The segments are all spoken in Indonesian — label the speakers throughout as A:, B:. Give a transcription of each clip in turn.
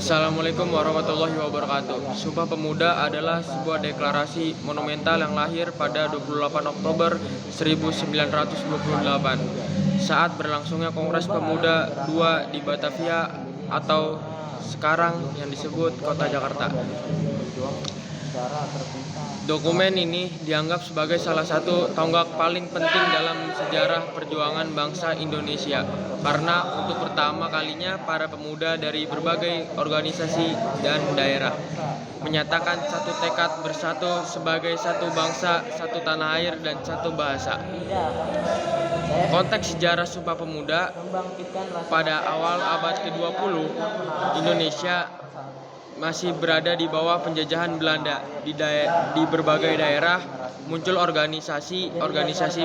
A: Assalamualaikum warahmatullahi wabarakatuh. Sumpah Pemuda adalah sebuah deklarasi monumental yang lahir pada 28 Oktober 1928 saat berlangsungnya Kongres Pemuda II di Batavia atau sekarang yang disebut Kota Jakarta. Dokumen ini dianggap sebagai salah satu tonggak paling penting dalam sejarah perjuangan bangsa Indonesia karena untuk pertama kalinya para pemuda dari berbagai organisasi dan daerah menyatakan satu tekad bersatu sebagai satu bangsa, satu tanah air, dan satu bahasa. Konteks sejarah Sumpah Pemuda, pada awal abad ke-20 Indonesia masih berada di bawah penjajahan Belanda. Di berbagai daerah muncul organisasi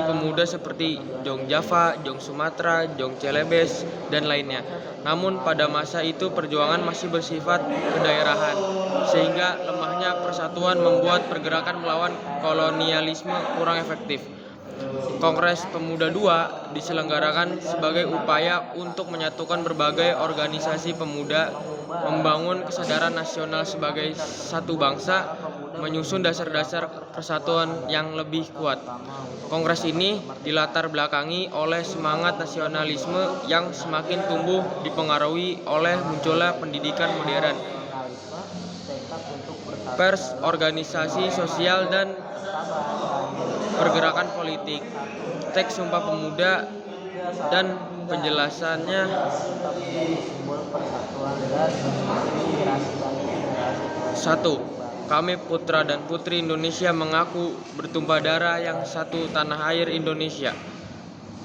A: pemuda seperti Jong Java, Jong Sumatera, Jong Celebes, dan lainnya. Namun pada masa itu perjuangan masih bersifat kedaerahan, sehingga lemahnya persatuan membuat pergerakan melawan kolonialisme kurang efektif. Kongres Pemuda II diselenggarakan sebagai upaya untuk menyatukan berbagai organisasi pemuda, membangun kesadaran nasional sebagai satu bangsa, menyusun dasar-dasar persatuan yang lebih kuat. Kongres ini dilatar belakangi oleh semangat nasionalisme yang semakin tumbuh dipengaruhi oleh munculnya pendidikan modern, pers, organisasi sosial, dan pergerakan politik. Teks Sumpah Pemuda dan penjelasannya. 1. Kami putra dan putri Indonesia mengaku bertumpah darah yang satu tanah air Indonesia.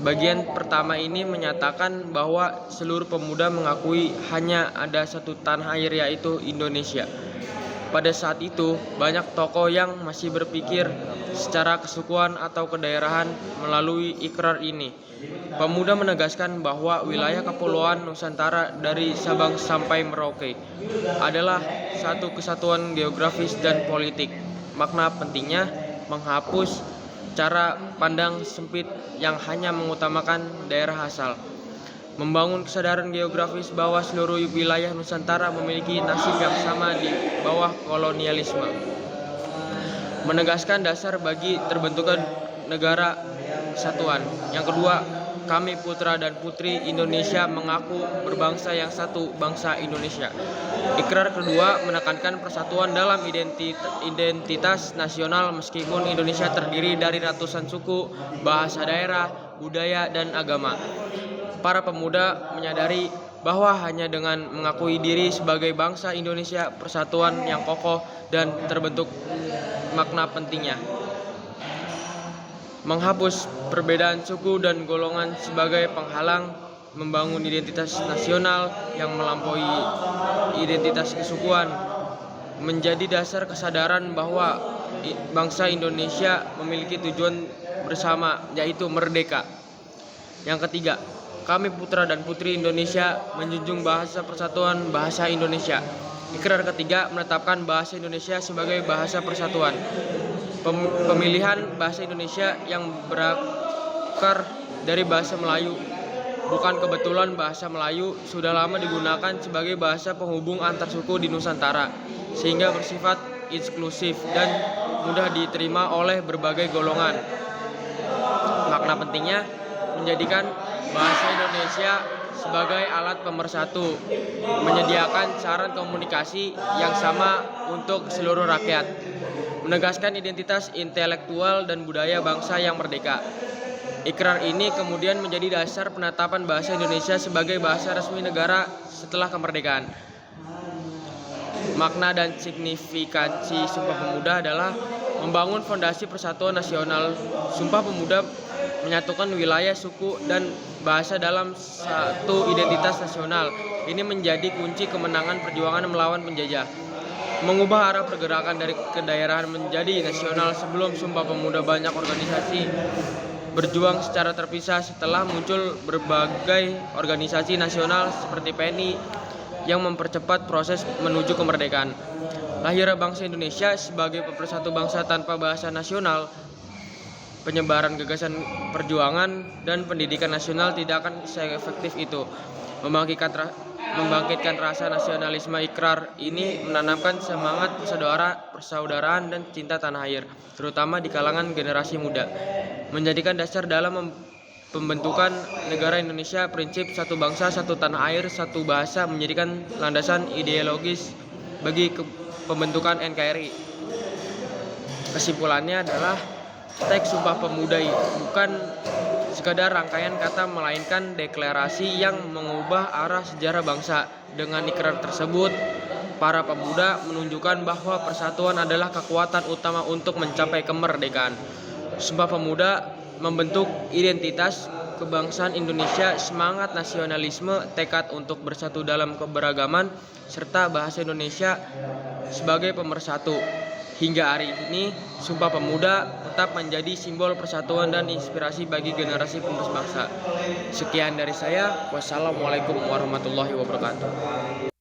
A: Bagian pertama ini menyatakan bahwa seluruh pemuda mengakui hanya ada satu tanah air, yaitu Indonesia. Pada saat itu, banyak tokoh yang masih berpikir secara kesukuan atau kedaerahan melalui ikrar ini. Pemuda menegaskan bahwa wilayah Kepulauan Nusantara dari Sabang sampai Merauke adalah satu kesatuan geografis dan politik. Makna pentingnya menghapus cara pandang sempit yang hanya mengutamakan daerah asal. Membangun kesadaran geografis bahwa seluruh wilayah Nusantara memiliki nasib yang sama di bawah kolonialisme. Menegaskan dasar bagi terbentuknya negara kesatuan. Yang kedua, kami putra dan putri Indonesia mengaku berbangsa yang satu, bangsa Indonesia. Ikrar kedua menekankan persatuan dalam identitas nasional meskipun Indonesia terdiri dari ratusan suku, bahasa daerah, budaya, dan agama. Para pemuda menyadari bahwa hanya dengan mengakui diri sebagai bangsa Indonesia, persatuan yang kokoh dan terbentuk. Makna pentingnya menghapus perbedaan suku dan golongan sebagai penghalang, membangun identitas nasional yang melampaui identitas kesukuan, menjadi dasar kesadaran bahwa bangsa Indonesia memiliki tujuan bersama, yaitu merdeka. Yang ketiga, kami putra dan putri Indonesia menjunjung bahasa persatuan bahasa Indonesia. Ikrar ketiga menetapkan bahasa Indonesia sebagai bahasa persatuan. Pemilihan bahasa Indonesia yang berakar dari bahasa Melayu. Bukan kebetulan bahasa Melayu sudah lama digunakan sebagai bahasa penghubung antar suku di Nusantara, sehingga bersifat inklusif dan mudah diterima oleh berbagai golongan. Makna pentingnya menjadikan bahasa Indonesia sebagai alat pemersatu, menyediakan saran komunikasi yang sama untuk seluruh rakyat, menegaskan identitas intelektual dan budaya bangsa yang merdeka. Ikrar ini kemudian menjadi dasar penetapan bahasa Indonesia sebagai bahasa resmi negara setelah kemerdekaan. Makna dan signifikansi Sumpah Pemuda adalah membangun fondasi persatuan nasional. Sumpah Pemuda menyatukan wilayah, suku, dan bahasa dalam satu identitas nasional. Ini menjadi kunci kemenangan perjuangan melawan penjajah. Mengubah arah pergerakan dari kedaerahan menjadi nasional. Sebelum Sumpah Pemuda banyak organisasi berjuang secara terpisah. Setelah muncul berbagai organisasi nasional seperti PNI yang mempercepat proses menuju kemerdekaan. Lahirnya bangsa Indonesia sebagai pemersatu bangsa tanpa bahasa nasional. Penyebaran gagasan perjuangan dan pendidikan nasional tidak akan seefektif itu. Membangkitkan membangkitkan rasa nasionalisme. Ikrar ini menanamkan semangat persaudaraan dan cinta tanah air, terutama di kalangan generasi muda. Menjadikan dasar dalam pembentukan negara Indonesia, prinsip satu bangsa, satu tanah air, satu bahasa menjadikan landasan ideologis bagi pembentukan NKRI. Kesimpulannya adalah teks Sumpah Pemuda bukan sekadar rangkaian kata, melainkan deklarasi yang mengubah arah sejarah bangsa. Dengan ikrar tersebut, para pemuda menunjukkan bahwa persatuan adalah kekuatan utama untuk mencapai kemerdekaan. Sumpah Pemuda membentuk identitas kebangsaan Indonesia, semangat nasionalisme, tekad untuk bersatu dalam keberagaman, serta bahasa Indonesia sebagai pemersatu. Hingga hari ini, Sumpah Pemuda tetap menjadi simbol persatuan dan inspirasi bagi generasi penerus bangsa. Sekian dari saya. Wassalamualaikum warahmatullahi wabarakatuh.